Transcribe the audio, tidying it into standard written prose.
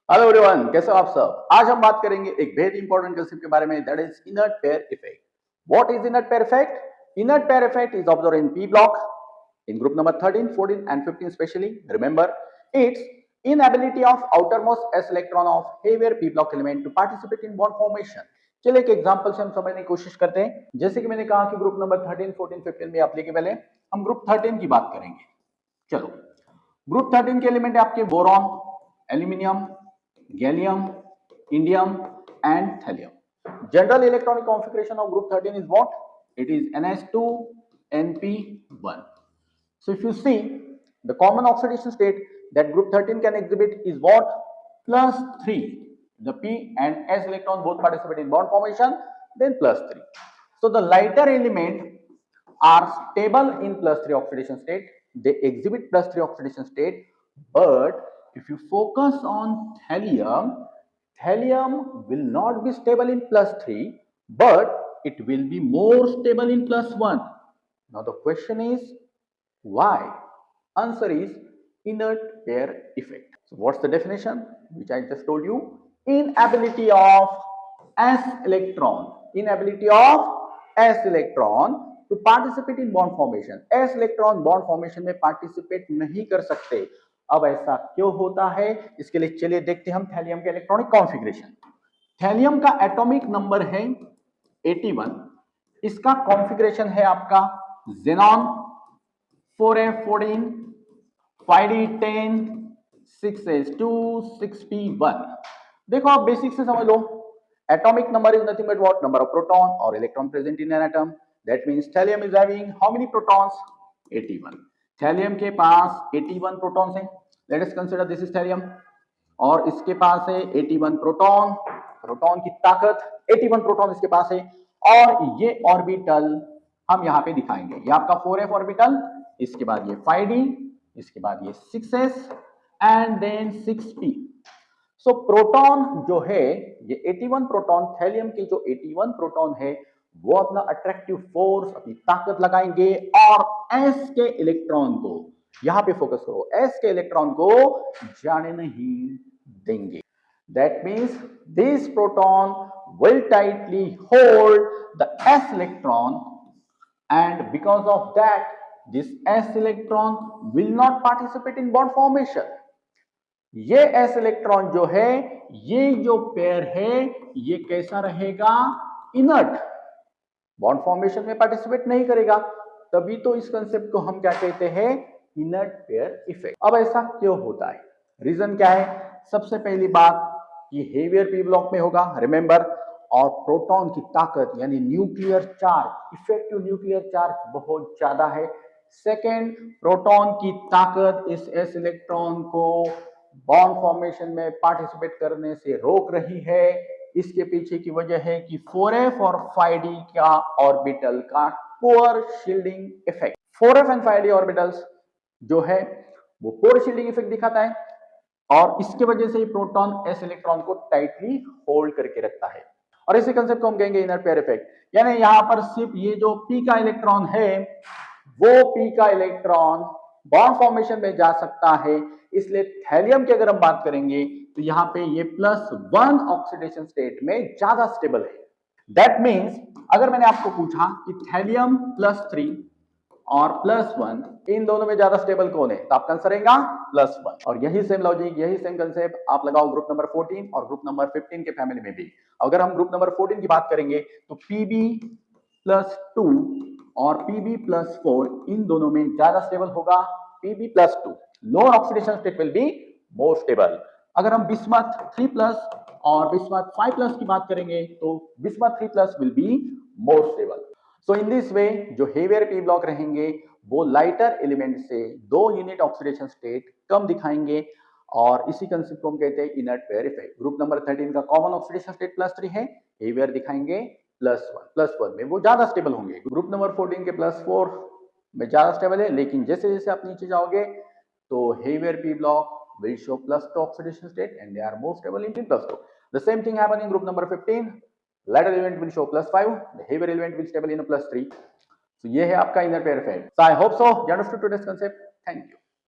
Hello everyone, कैसे हो आप सब। आज हम बात करेंगे एक बेहद इंपॉर्टेंट कंसेप्ट के बारे में, that is inert pair effect. What is inert pair effect? Inert pair effect is observed in P block in group number 13, 14 and 15 especially. Remember, it's inability of outermost s electron of heavier p block element to participate in bond formation. चलिए एक example से हम समझने की कोशिश करते हैं। जैसे कि मैंने कहा कि ग्रुप नंबर 13, 14, 15 में एप्लीकेबल है। हम ग्रुप 13 की बात करेंगे। चलो, ग्रुप 13 के एलिमेंट है आपके boron, aluminium, gallium, indium and thallium. General electronic configuration of group 13 is what? It is NH2 NP1. So if you see the common oxidation state that group 13 can exhibit is what? Plus 3. The P and S electron both participate in bond formation, then plus 3. So the lighter element are stable in plus 3 oxidation state. They exhibit plus 3 oxidation state, but if you focus on thallium, thallium will not be stable in plus 3, but it will be more stable in plus 1. Now the question is, why? Answer is inert pair effect. So what's the definition? Which I just told you. Inability of s electron to participate in bond formation. s electron bond formation में participate नहीं कर सकते। अब ऐसा क्यों होता है, इसके लिए चलिए देखते हैं हम थैलियम के इलेक्ट्रॉनिक कॉन्फ़िगरेशन। थैलियम का एटॉमिक नंबर है 81। इसका कॉन्फ़िगरेशन है आपका xenon 4f14, 5d10, 6s2, 6p1। देखो आप बेसिक से समझ लो। Atomic number is nothing but what? Number of proton और electron present in an atom. That means thallium is having how many protons? 81। Thallium के पास 81 प्रोटॉन्स हैं। Let us consider this is thallium और इसके पास है 81 प्रोटॉन। प्रोटॉन की ताकत 81 proton इसके पास है और ये ऑर्बिटल हम यहाँ पे दिखाएंगे। ये आपका 4f ऑर्बिटल, इसके बाद ये 5d, इसके बाद ये 6s and then 6p। So proton जो है ये 81 प्रोटॉन, थैलियम के जो 81 प्रोटॉन है वो अपना अट्रैक्टिव फोर्स, अपनी ताकत लगाएंगे और s के इलेक्ट्रॉन को, यहां पे फोकस करो, s के इलेक्ट्रॉन को जाने नहीं देंगे। That means this proton will tightly hold the s electron, and because of that this s electron will not participate in bond formation. ये s इलेक्ट्रॉन जो है, ये जो पेयर है, ये कैसा रहेगा? इनर्ट, बॉन्ड फॉर्मेशन में पार्टिसिपेट नहीं करेगा। तभी तो इस कंसेप्ट को हम क्या कहते हैं? Inert pair effect. अब ऐसा क्यों होता है? रीजन क्या है? सबसे पहली बात, ये हेवियर पी ब्लॉक में होगा, रिमेंबर, और प्रोटॉन की ताकत यानी nuclear charge, effective nuclear charge बहुत ज्यादा है। सेकेंड, प्रोटॉन की ताकत इस s इलेक्ट्रॉन को बॉन्ड फॉर्मेशन में पार्टिसिपेट करने से रोक रही है। इसके पीछे की वजह है कि 4f और 5d का ऑर्बिटल का poor shielding effect. 4f and 5d orbitals जो है वो पुअर शील्डिंग इफेक्ट दिखाता है और इसके वजह से प्रोटॉन s इलेक्ट्रॉन को टाइटली होल्ड करके रखता है और इसी कंसेप्ट को हम कहेंगे इनर पेयर इफेक्ट। यानी यहां पर सिर्फ ये जो p का इलेक्ट्रॉन है वो p का इलेक्ट्रॉन बॉन्ड फॉर्मेशन में जा सकता है। इसलिए थैलियम की अगर हम बात करेंगे तो यहाँ पे ये +1 ऑक्सीडेशन स्टेट में ज्यादा स्टेबल है। दैट मीन्स अगर मैंने आपको पूछा कि थैलियम +3 और +1 इन दोनों में ज्यादा स्टेबल कौन है, तो आपका आंसर रहेगा +1। और यही सेम लॉजिक, यही सेम कंसेप्ट आप लगाओ ग्रुप नंबर 14 और ग्रुप नंबर 15 के फैमिली में भी। अगर हम ग्रुप नंबर 14 की बात करेंगे तो Pb+2 और Pb+4 इन दोनों में ज्यादा स्टेबल होगा Pb+2। Lower oxidation state will be more stable. अगर हम बिस्मथ 3+ और बिस्मथ 5+ की बात करेंगे तो bismuth 3+ will be more stable. So in this way जो हेवियर पी ब्लॉक रहेंगे वो लाइटर एलिमेंट से 2 यूनिट ऑक्सीडेशन स्टेट कम दिखाएंगे और इसी कंसेप्ट को हम कहते हैं inert pair effect. Group number 13 का कॉमन ऑक्सीडेशन स्टेट +3 है, हेवियर दिखाएंगे +1 में वो ज्यादा स्टेबल होंगे। ग्रुप नंबर 14 के +4 में ज्यादा स्टेबल है, लेकिन जैसे जैसे आप नीचे जाओगे तो heavier p block will show +2 oxidation state and they are more stable in +2. The same thing happen in group number 15. Lighter element will show +5, the heavier element will stable in a +3. So ये है आपका inner pair effect. So I hope so you understood today's concept. Thank you.